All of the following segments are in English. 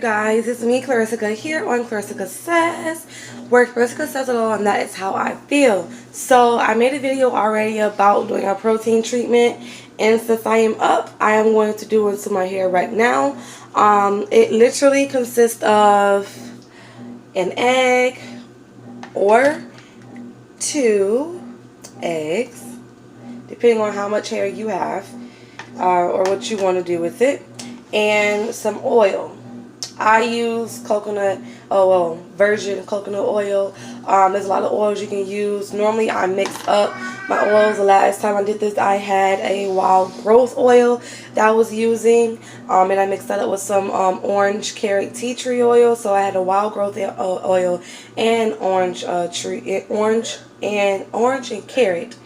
guys? It's me, Clarissa here on Clarissa Says, where Clarissa says it all, and that is how I feel. So I made a video already about doing a protein treatment, and since I am up, I am going to do it to my hair right now. It literally consists of an egg or 2 eggs, depending on how much hair you have or what you want to do with it, and some oil. I use coconut oil, virgin coconut oil. There's a lot of oils you can use. Normally I mix up my oils. The last time I did this, I had a wild growth oil that I was using, and I mixed that up with some orange carrot tea tree oil. So I had a wild growth oil and orange and carrot.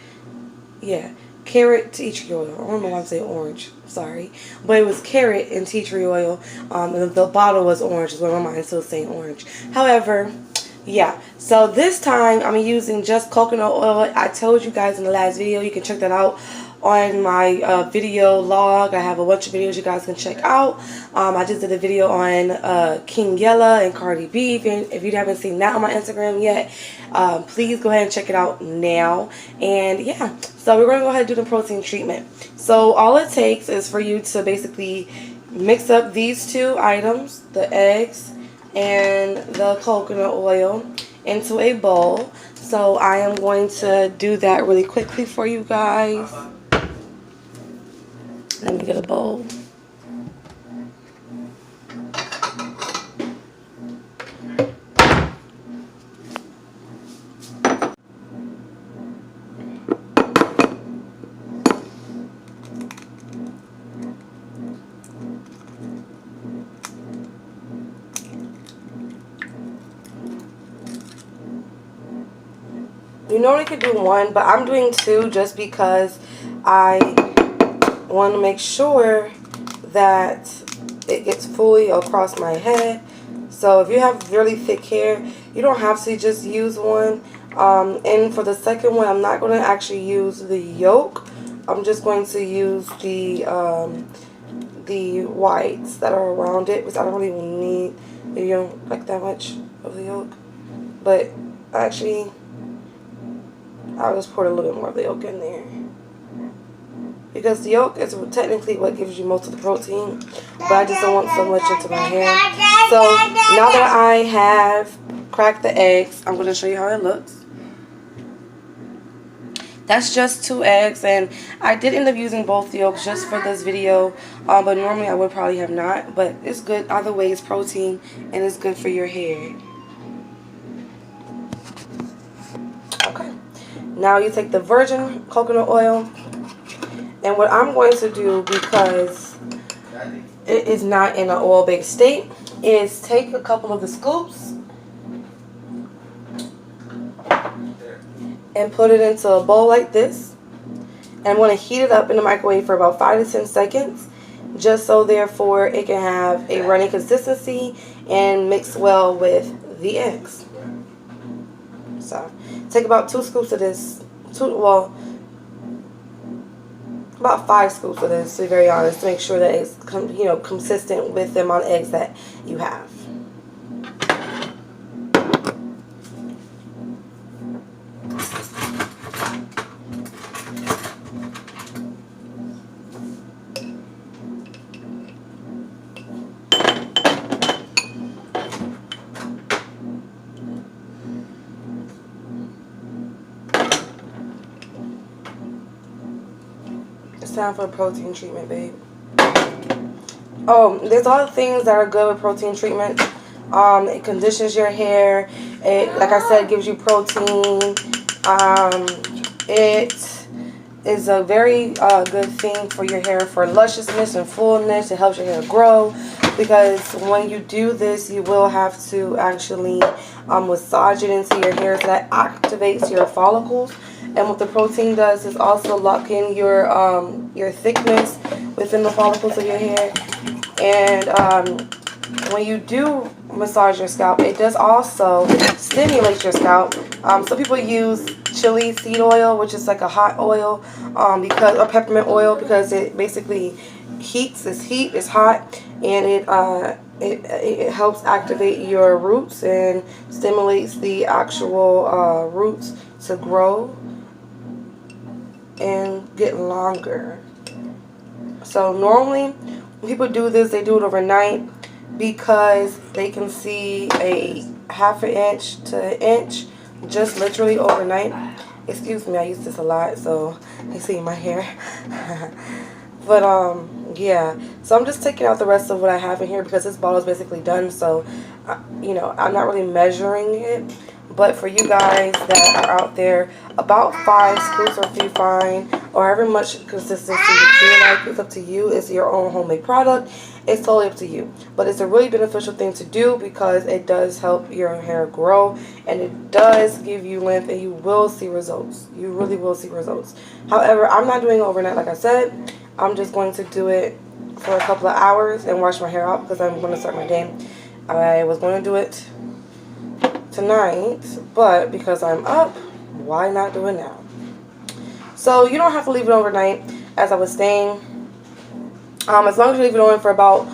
Yeah, carrot tea tree oil. I don't know why I'm saying orange. Sorry, but it was carrot and tea tree oil. And the bottle was orange, is what my mind is still saying orange. However, yeah. So this time I'm using just coconut oil. I told you guys in the last video, you can check that out on my video log. I have a bunch of videos you guys can check out. I just did a video on King Yella and Cardi B. If you haven't seen that on my Instagram yet, please go ahead and check it out now. And yeah, so we're going to go ahead and do the protein treatment. So all it takes is for you to basically mix up these 2 items, the eggs and the coconut oil, into a bowl. So I am going to do that really quickly for you guys. Let me get a bowl. You normally could do 1, but I'm doing 2 just because I want to make sure that it gets fully across my head. So if you have really thick hair, you don't have to just use 1. And for the second one, I'm not going to actually use the yolk. I'm just going to use the whites that are around it, because I don't really need, you know, like that much of the yolk. But actually, I'll just pour a little bit more of the yolk in there, because the yolk is technically what gives you most of the protein, but I just don't want so much into my hair. So now that I have cracked the eggs, I'm going to show you how it looks. That's just 2 eggs, and I did end up using both yolks just for this video, but normally I would probably have not, but it's good either way. It's protein and it's good for your hair. Okay, now you take the virgin coconut oil, and what I'm going to do, because it is not in an oil-based state, is take a couple of the scoops and put it into a bowl like this. And I'm going to heat it up in the microwave for about 5 to 10 seconds, just so therefore it can have a runny consistency and mix well with the eggs. So take about 2 scoops of this, about 5 scoops of this, to be very honest, to make sure that it's consistent with the amount of eggs that you have. It's time for a protein treatment, babe. Oh, there's a lot of things that are good with protein treatment. It conditions your hair. It, like I said, gives you protein. It is a very good thing for your hair, for lusciousness and fullness. It helps your hair grow, because when you do this, you will have to actually massage it into your hair, so that activates your follicles. And what the protein does is also lock in your thickness within the follicles of your hair. And when you do massage your scalp, it does also stimulate your scalp. Some people use chili seed oil, which is like a hot oil, or peppermint oil, because it basically heats. It's hot, and it helps activate your roots and stimulates the actual roots to grow and get longer. So normally when people do this, they do it overnight because they can see a half an inch to an inch just literally overnight. Excuse me, I use this a lot, so you see my hair. But yeah, so I'm just taking out the rest of what I have in here because this bottle is basically done. So you know, I'm not really measuring it, but for you guys that are out there, about 5 scoops will be fine, or however much consistency you feel like. It's up to you. It's your own homemade product. It's totally up to you, but it's a really beneficial thing to do because it does help your hair grow and it does give you length, and you will see results. You really will see results. However, I'm not doing it overnight like I said. I'm just going to do it for a couple of hours and wash my hair out because I'm going to start my day. I was going to do it tonight, but because I'm up, why not do it now? So you don't have to leave it overnight, as I was saying. As long as you leave it on for about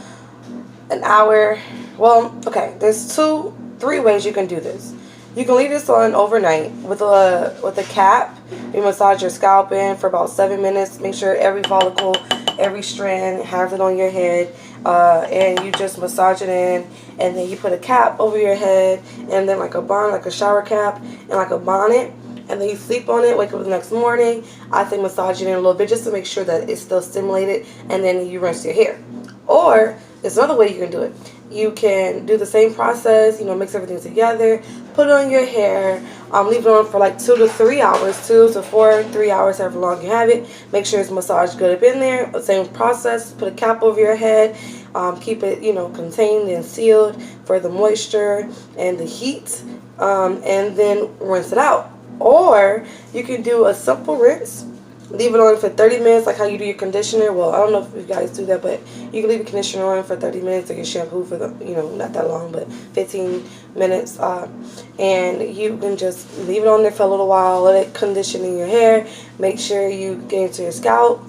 an hour. Well, okay, there's 3 ways you can do this. You can leave this on overnight with a cap. You massage your scalp in for about 7 minutes. Make sure every follicle, every strand has it on your head. And you just massage it in, and then you put a cap over your head, and then like a bonnet, like a shower cap, and like a bonnet, and then you sleep on it, wake up the next morning. I think massage it in a little bit just to make sure that it's still stimulated, and then you rinse your hair. Or there's another way you can do it. You can do the same process, you know, mix everything together, put it on your hair, leave it on for like 2 to 3 hours, 2 to 4, 3 hours, however long you have it. Make sure it's massaged good up in there. Same process, put a cap over your head, keep it, you know, contained and sealed for the moisture and the heat, and then rinse it out. Or you can do a simple rinse. Leave it on for 30 minutes like how you do your conditioner. Well, I don't know if you guys do that, but you can leave your conditioner on for 30 minutes or your shampoo for the, you know, not that long, but 15 minutes. And you can just leave it on there for a little while, let it condition in your hair. Make sure you get into your scalp.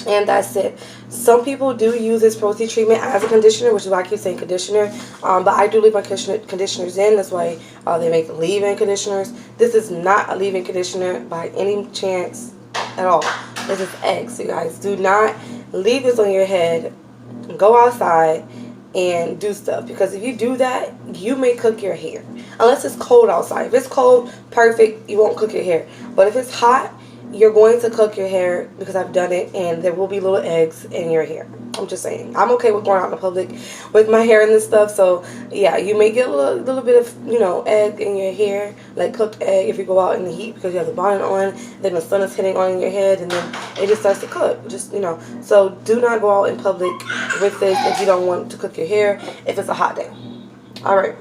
And that's it. Some people do use this protein treatment as a conditioner, which is why I keep saying conditioner. But I do leave my conditioners in. That's why they make leave-in conditioners. This is not a leave-in conditioner by any chance at all. This is eggs, you guys. Do not leave this on your head. Go outside and do stuff, because if you do that, you may cook your hair. Unless it's cold outside. If it's cold, perfect, you won't cook your hair. But if it's hot, you're going to cook your hair, because I've done it, and there will be little eggs in your hair. I'm just saying. I'm okay with going out in the public with my hair and this stuff. So yeah, you may get a little bit of, you know, egg in your hair, like cooked egg, if you go out in the heat because you have the bonnet on, then the sun is hitting on your head, and then it just starts to cook. Just, you know, so do not go out in public with this if you don't want to cook your hair if it's a hot day. All right,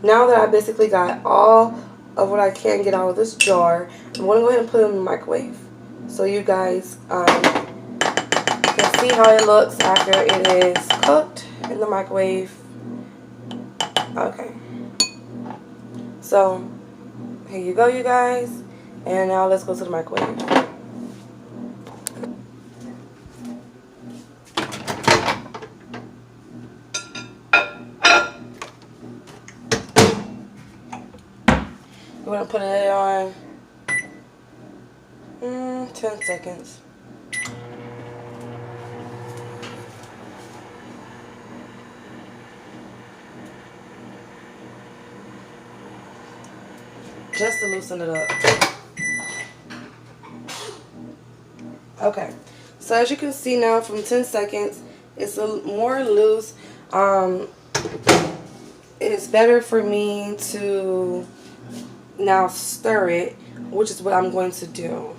now that I basically got all of what I can get out of this jar, I'm going to go ahead and put it in the microwave so you guys can see how it looks after it is cooked in the microwave. Okay, so here you go, you guys, and now let's go to the microwave. We're going to put it on 10 seconds. Just to loosen it up. Okay, so as you can see now from 10 seconds, it's a more loose. It's better for me to now stir it, which is what I'm going to do.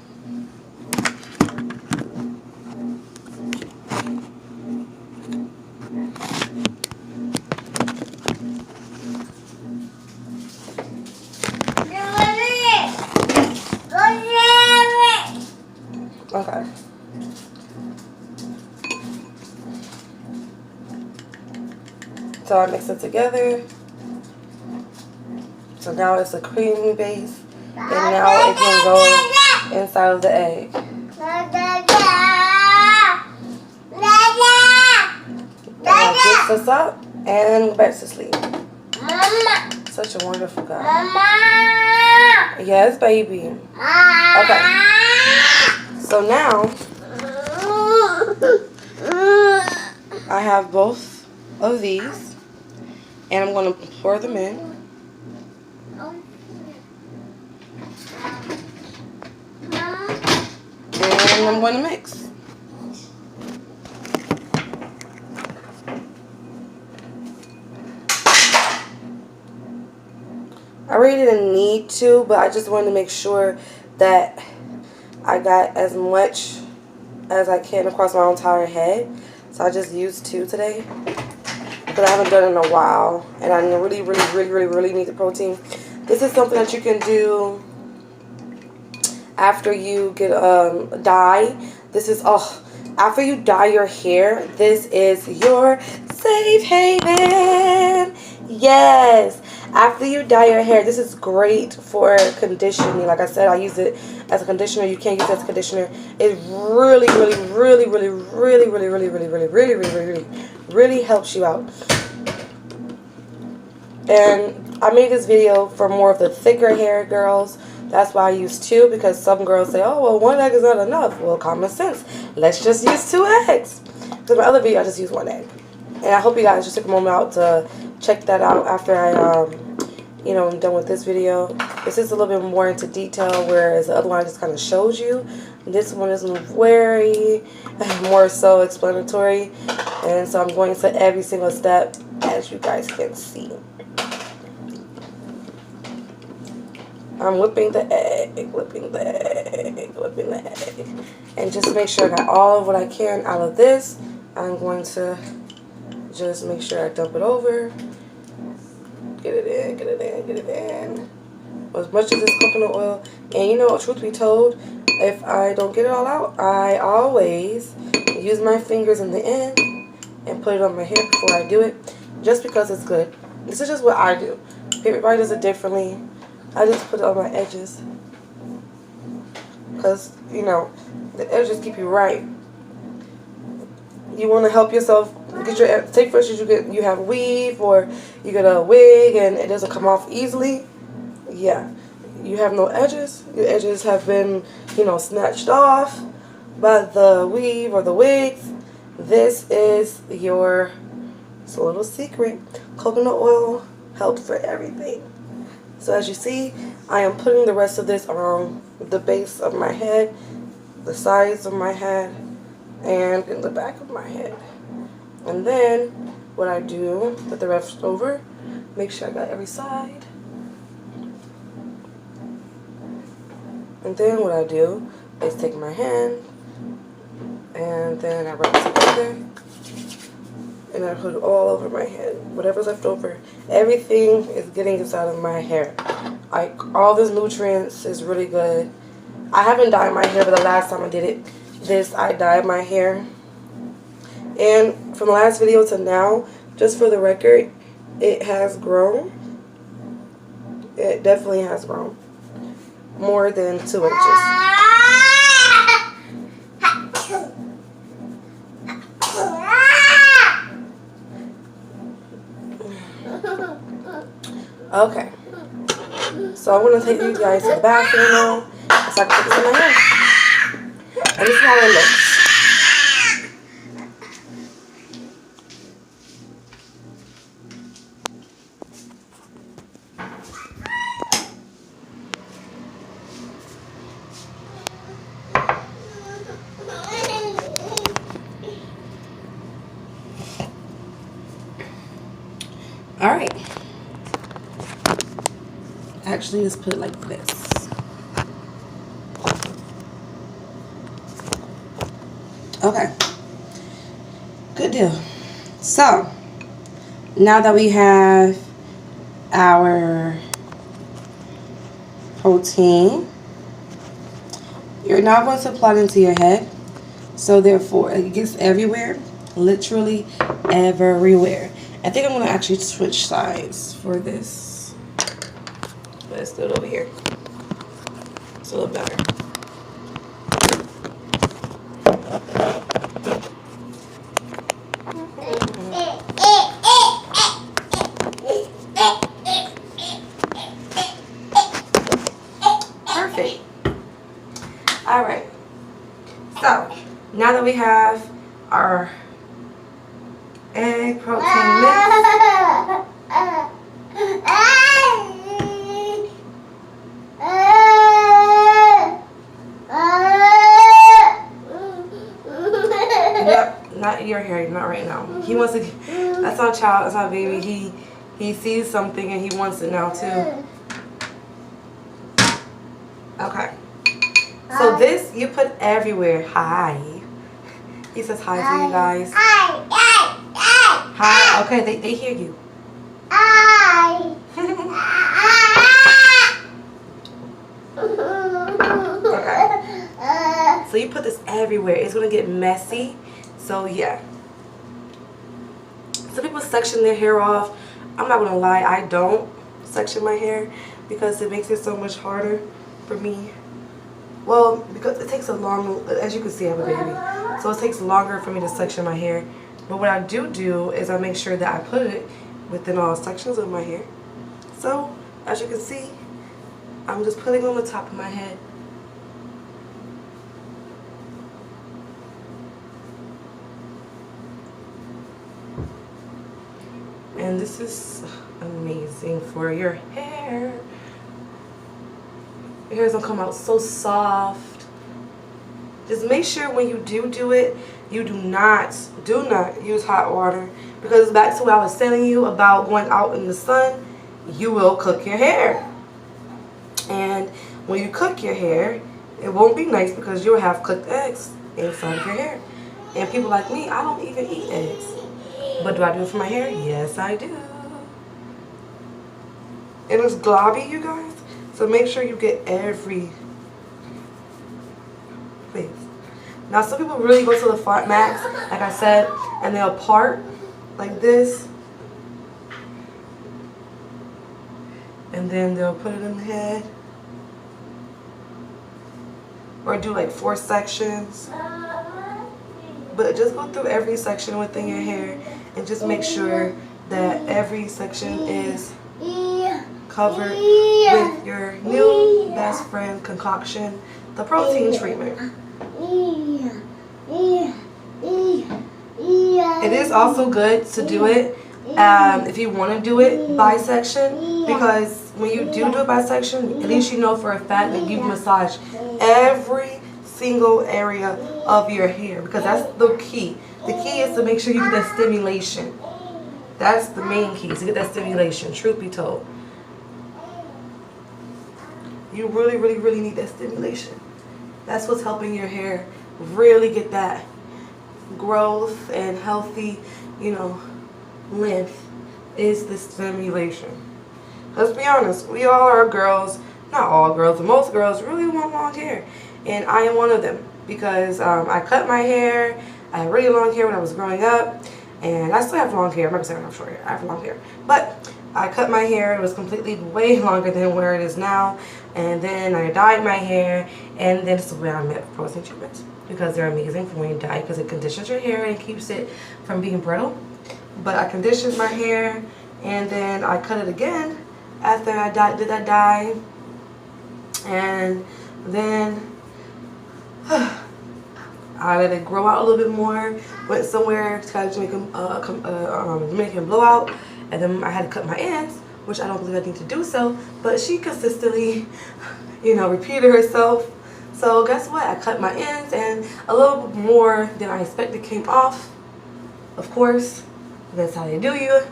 Okay. So I mix it together. So now it's a creamy base, and now it can go inside of the egg. That gets us up. and go back to sleep. Mama. Such a wonderful guy. Mama. Yes, baby. Okay. So now I have both of these, and I'm going to pour them in. And I'm going to mix. I really didn't need to, but I just wanted to make sure that I got as much as I can across my entire head. So I just used 2 today because I haven't done it in a while, and I really need the protein. This is something that you can do after you get dye. This is after you dye your hair, this is your safe haven. Yes, after you dye your hair, this is great for conditioning. Like I said, I use it as a conditioner. You can't use it as a conditioner. It really helps you out. And I made this video for more of the thicker hair girls. That's why I use 2, because some girls say, oh, well, 1 egg is not enough. Well, common sense. Let's just use 2 eggs. Because my other video, I just used 1 egg. And I hope you guys just took a moment out to check that out after I, I'm done with this video. This is a little bit more into detail, whereas the other one I just kind of showed you. This one is very more so explanatory. And so I'm going into every single step, as you guys can see. I'm whipping the egg, and just to make sure I got all of what I can out of this, I'm going to just make sure I dump it over. Get it in. As much as this coconut oil. And you know, truth be told, if I don't get it all out, I always use my fingers in the end and put it on my hair before I do it, just because it's good. This is just what I do. Everybody does it differently. I just put it on my edges because, the edges keep you right. You want to help yourself get your, take for instance, you have weave or you get a wig and it doesn't come off easily. Yeah, you have no edges. Your edges have been, snatched off by the weave or the wigs. This is your, it's a little secret. Coconut oil helps for everything. So as you see, I am putting the rest of this around the base of my head, the sides of my head, and in the back of my head. And then what I do with the rest over, make sure I got every side. And then what I do is take my hand and then I rub it together. And I put it all over my head. Whatever's left over, everything is getting inside of my hair. All these nutrients is really good. I haven't dyed my hair, but the last time I did it, I dyed my hair. And from the last video to now, just for the record, it has grown. It definitely has grown. More than 2 inches. Okay, so I'm going to take you guys to the bathroom now so I can put this in my hair. And this is how it looks. Alright. Actually, let's put it like this. Okay. Good deal. So, now that we have our protein, you're now going to apply it into your head. So, therefore, it gets everywhere. Literally everywhere. I think I'm going to actually switch sides for this. Let's do it over here. It's a little better. Now that we have our egg protein mix, yep, not your hair, not right now. He wants to, that's our child, that's our baby. He sees something and he wants it now too. Okay. So this you put everywhere. Hi. He says hi to you guys. Hi. Okay, they hear you. Okay. So you put this everywhere. It's gonna get messy. So yeah. Some people section their hair off. I'm not gonna lie, I don't section my hair because it makes it so much harder for me. Well, because it takes a long, as you can see, I have a baby, so it takes longer for me to section my hair. But what I do is I make sure that I put it within all sections of my hair. So as you can see, I'm just putting on the top of my head. And this is amazing for your hair. Your hair's gonna come out so soft. Just make sure when you do it, you do not use hot water, because back to what I was telling you about going out in the sun, you will cook your hair. And when you cook your hair, it won't be nice because you'll have cooked eggs inside of your hair. And people like me, I don't even eat eggs. But do I do it for my hair? Yes, I do. It looks globby, you guys. So make sure you get every place. Now, some people really go to the front max, like I said, and they'll part like this. And then they'll put it in the head. Or do like 4 sections. But just go through every section within your hair and just make sure that every section is covered with your new best friend concoction, the protein treatment. It is also good to do it if you want to do it by section, because when you do it by section, at least you know for a fact that you massage every single area of your hair, because that's the key. The key is to make sure you get that stimulation. That's the main key, to get that stimulation, truth be told. You really need that stimulation. That's what's helping your hair really get that growth and healthy, length, is the stimulation. Let's be honest, we all are girls, not all girls, but most girls really want long hair. And I am one of them, because I cut my hair. I had really long hair when I was growing up, and I still have long hair. I'm not saying I have short hair. I have long hair, but I cut my hair. It was completely way longer than where it is now, and then I dyed my hair, and then this is where I met protein treatments, because they're amazing for when you dye, because it conditions your hair and keeps it from being brittle. But I conditioned my hair, and then I cut it again after I did that dye, and then I let it grow out a little bit more, went somewhere to kind of Dominican blowout, and then I had to cut my ends, which I don't believe I need to do so, but she consistently, repeated herself. So guess what? I cut my ends, and a little bit more than I expected came off. Of course, that's how they do you,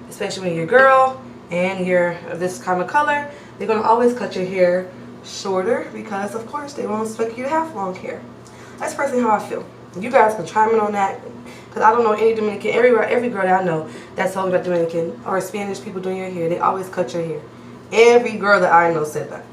especially when you're a girl and you're this kind of color. They're going to always cut your hair shorter, because of course they won't expect you to have long hair. That's personally how I feel. You guys can chime in on that, because I don't know any Dominican, every girl that I know that's told me about Dominican or Spanish people doing your hair, they always cut your hair. Every girl that I know said that.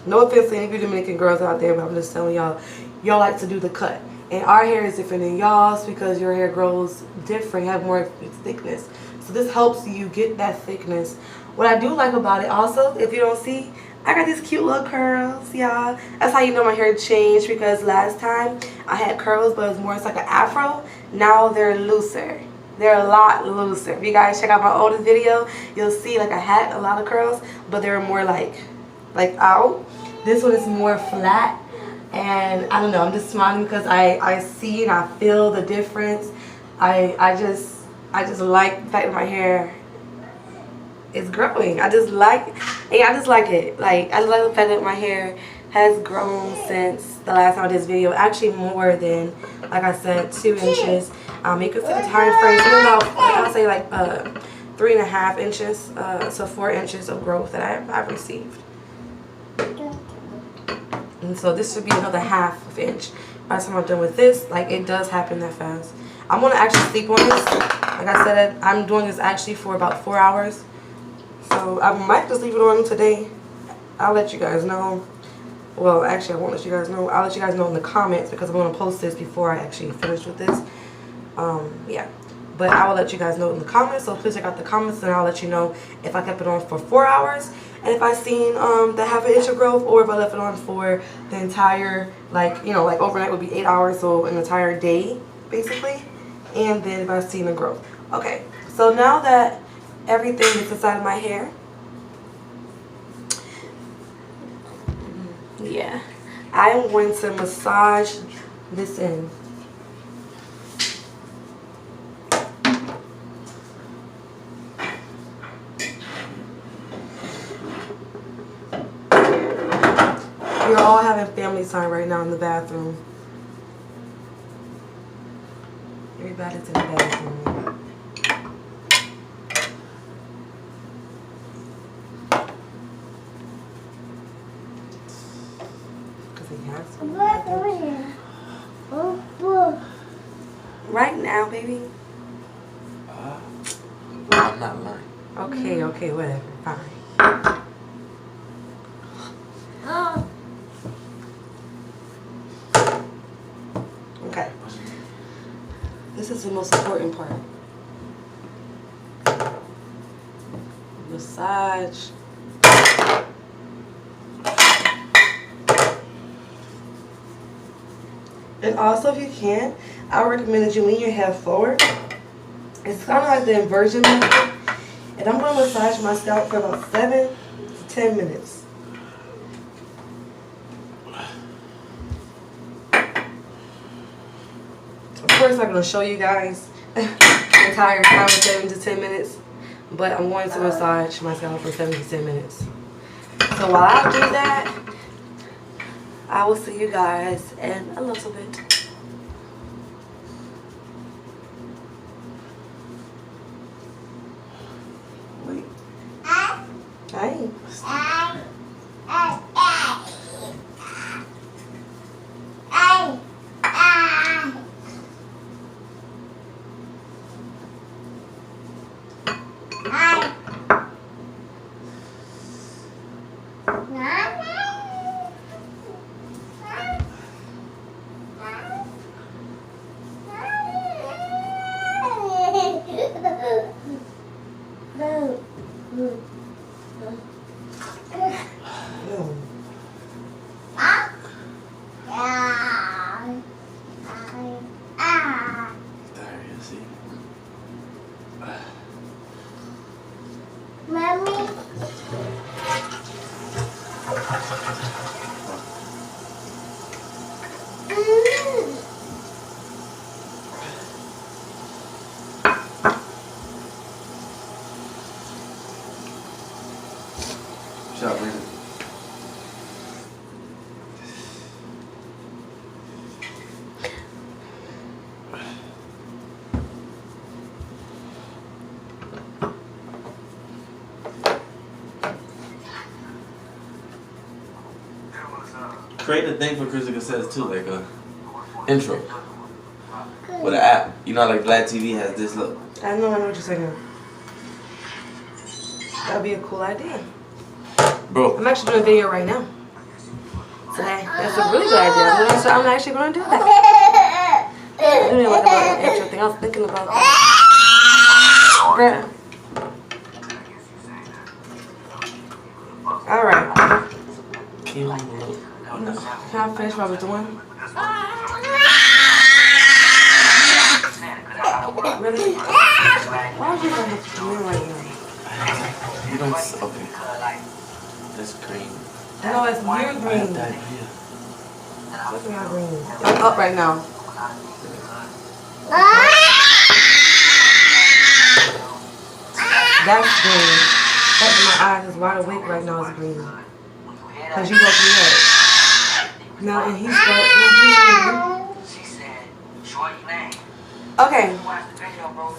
No offense to any of you Dominican girls out there, but I'm just telling y'all like to do the cut. And our hair is different than y'all's, because your hair grows different, you have more thickness. So this helps you get that thickness. What I do like about it also, if you don't see, I got these cute little curls, y'all. That's how you know my hair changed, because last time I had curls, but it was more, it's like an afro. Now they're looser. They're a lot looser. If you guys check out my oldest video, you'll see like I had a lot of curls, but they were more like out. This one is more flat, And I don't know, I'm just smiling because I see and I feel the difference. I just like the fact that my hair is growing. I just like it. Like, I love the fact that my hair has grown since the last time I did this video. Actually more than, like I said, 2 inches. You can see the time frame. It's about, I'll say like 3.5 inches, so 4 inches of growth that I've received. And so this should be another ½ inch by the time I'm done with this. Like, it does happen that fast. I'm gonna actually sleep on this. Like I said, I'm doing this actually for about 4 hours. So I might just leave it on today. I'll let you guys know. Well, actually, I won't let you guys know. I'll let you guys know in the comments because I'm gonna post this before I actually finish with this. Yeah. But I will let you guys know in the comments. So please check out the comments and I'll let you know if I kept it on for 4 hours. And if I seen the ½ inch of growth, or if I left it on for the entire, like, you know, like overnight would be 8 hours, so an entire day basically. And then if I seen the growth. Okay, so now that everything is inside of my hair, yeah, I am going to massage this in. We're all having family time right now in the bathroom. Everybody's in the bathroom. Because he has to. Right now, baby? I'm not lying. Okay, okay, whatever. Fine. Okay. This is the most important part. Massage. And also, if you can, I recommend that you lean your head forward. It's kind of like the inversion method. And I'm going to massage my scalp for about 7 to 10 minutes. Of course, I'm not going to show you guys the entire time of 7 to 10 minutes. But I'm going to massage my scalp for 7 to 10 minutes. So while I do that, I will see you guys in a little bit. Wait. Hey. Shut up, man. Create a thing for Christica Says too, like a intro with an app. You know, like Vlad TV has this look. I know what you're saying. That'd be a cool idea. Bro. I'm actually doing a video right now. So that's a really good idea. So I'm actually going to do that. I'm doing like an intro thing. I was thinking about that. Bruh. Alright. Can I finish what I was doing? Really? Why are you going to do me right now? You don't. Okay. That's green. No, it's your green. I have that idea. What's my green? I'm up right now. That's green. That's my eyes is wide awake right now is green. Cause you woke me up. Now and he's green. Okay.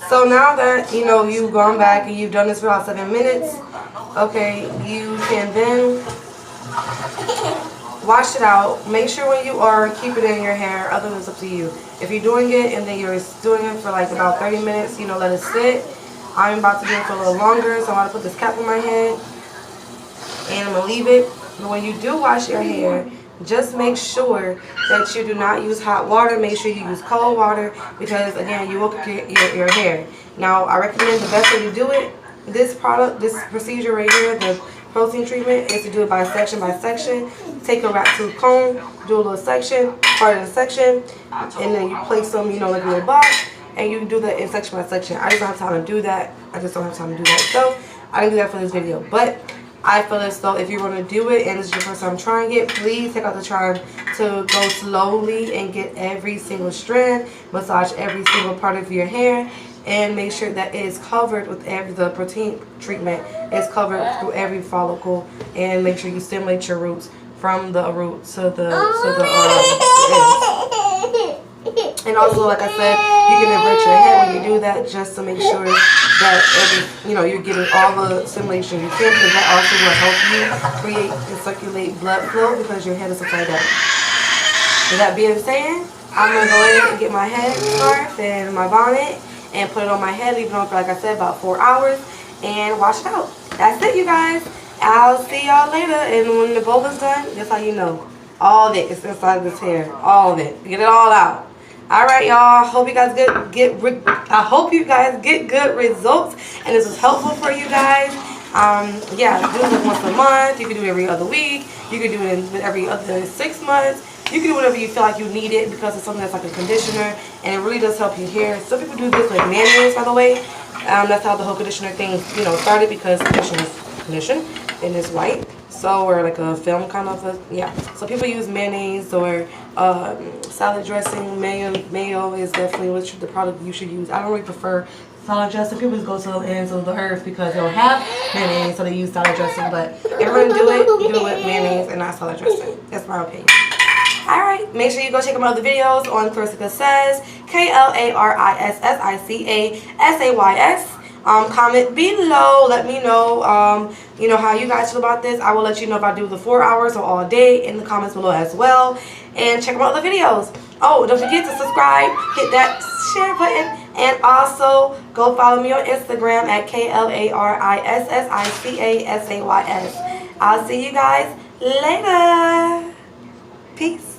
So now that you know you've gone back and you've done this for about 7 minutes, okay, you can then wash it out. Make sure when you are, keep it in your hair. Other than it's up to you. If you're doing it and then you're doing it for like about 30 minutes, you know, let it sit. I'm about to do it for a little longer, so I'm going to put this cap on my head and I'm going to leave it. But when you do wash your hair, just make sure that you do not use hot water. Make sure you use cold water because, again, you will cook your hair. Now, I recommend the best way to do it, this procedure right here, the protein treatment, is to do it by section by section. Take a rat tooth comb, do a little section, part of the section, and then you place them, you know, like a little box. And you can do that in section by section. I just don't have time to do that. I just don't have time to do that. So I didn't do that for this video. But I feel as though if you're going to do it and this is your first time trying it, please take out the time to go slowly and get every single strand, massage every single part of your hair, and make sure that it is covered with the protein treatment is covered through every follicle, and make sure you stimulate your roots from the root to the end. And also, like I said, you can invert your head when you do that, just to make sure that you're getting all the stimulation you can, because that also will help you create and circulate blood flow because your head is upside down. With that being said, I'm gonna go ahead and get my head scarf and my bonnet and put it on my head, leave it on for, like I said, about 4 hours, and wash it out. That's it, you guys. I'll see y'all later, and when the bowl is done, that's how you know. All of it is inside of this hair. All of it. Get it all out. Alright, y'all. Hope you guys I hope you guys get good results, and this was helpful for you guys. Yeah, do it once a month. You can do it every other week. You can do it every other 6 months. You can do whatever you feel like you need it, because it's something that's like a conditioner, and it really does help your hair. Some people do this with mayonnaise, by the way. That's how the whole conditioner thing, started, because condition and it's white. So, or like a film kind of so people use mayonnaise or salad dressing. Mayo is definitely the product you should use. I don't really prefer salad dressing. People just go to the ends of the earth because they don't have mayonnaise, so they use salad dressing. But if you're going to do it with mayonnaise and not salad dressing. That's my opinion. Alright, make sure you go check out my other videos on Clarissa Says, KLARISSICASAYS. Comment below, let me know how you guys feel about this. I will let you know if I do the 4 hours or all day in the comments below as well. And check out my other videos. Oh, don't forget to subscribe, hit that share button, and also go follow me on Instagram at KLARISSICASAYS. I'll see you guys later. Peace.